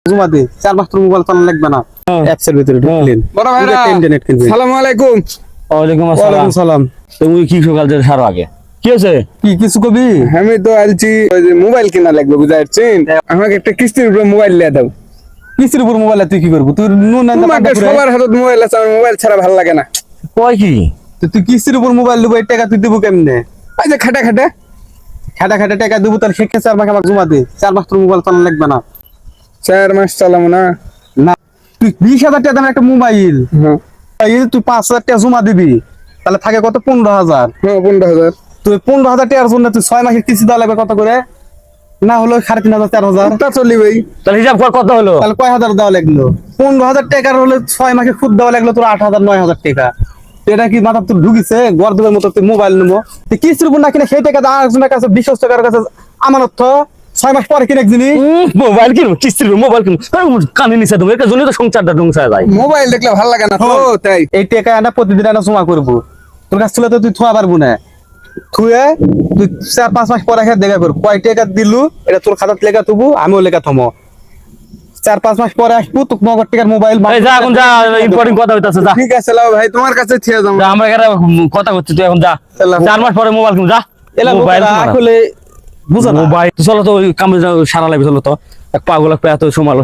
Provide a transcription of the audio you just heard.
জমা দে 4 মাস তোর মোবাইল চালানো লাগবে না অ্যাপসের ভিতরে ঢুকলেন বড় ভাইরা ইন্টারনেট কিনবে আসসালামু আলাইকুম। ওয়ালাইকুম ওয়ালাইকুম সালাম তুমি কি সকাল থেকে সারো আগে কি হয়েছে? কি কিছু কবি আমি তো আলছি ওই যে মোবাইল কিনা লাগবে বুঝাচ্ছেন, আমাকে একটা কিস্তির উপরে মোবাইল লিয়ে দাও। কিসের উপর মোবাইল তুই কি করবো তুই নুন না তোমাকে সবার হাতে মোবাইল আছে, আমার মোবাইল ছাড়া ভালো লাগে না। কয় কি তুই কিসের উপর মোবাইল দেবো এই টাকা তুই দেবো কেমনে ওই যে খাটা খাটা খাটা খাটা টাকা দেবো তার শেখে 4 মাস আমাকে জমা দে 4 মাস তোর মোবাইল চালানো লাগবে না 4 মাস চালাবো না। না তুই 20,000 টাকা দামের একটা মোবাইল এই তুই 5,000 টাকা জমা দিবি তাহলে থাকে কত 15,000 হ্যাঁ 15,000। তুই 15,000 টাকার জন্য তুই 6 মাসের কিস্তি দেওয়া লাগবে কত করে না হলো 3,500 4,000 তা চলি ভাই। তাহলে হিসাব কর কত হলো? তাহলে কয় হাজার দেওয়া লাগলো 15,000 টাকার হলে 6 মাসে সুদ দেওয়া লাগলো তোর 8,000 9,000 টাকা এটা কি মাথা তোর ঢুকিছে গর্দবের মতো তুই মোবাইল নেবো তুই কিস্তির উপর না কিনে সেই টাকা আরেকজনের কাছে 20 টাকার কাছে আমানত 6 মাস পরে কিনে একদিনই মোবাইল কিনবো কিস্তির মোবাইল কিনবো কানে নিচে দেবো এটা জন্য তো সংসারটা ধ্বংস হয়ে যায়। মোবাইল দেখলে ভালো লাগে না তো তাই। এই টাকা আনা প্রতিদিন আনা জমা করবো তোর কাছ থেকে তো তুই থোয়া পারবো না থুয়ে তুই 4-5 মাস পরে দেখা করবো কয় টাকা দিলু এটা তোর খাতার লেখা থবো আমিও লেখা থমো 4-5 মাস পরে আসবো তোর 9,000 টাকার মোবাইল এই যা এখন যা ইম্পর্টেন্ট কথা হইতাছে যা ঠিক আছে লাও ভাই, তোমার কাছে থিয়ে যাও। যা, আমরা এখানে কথা করছি তুই এখন যা 4 মাস পরে মোবাইল কিনবো যা এলা মোবাইল আসলে বুঝা না মোবাইল চলো তো ওই কামে সারা লাগবে চলো তো এক পাগল এক পেয়ে তো সময়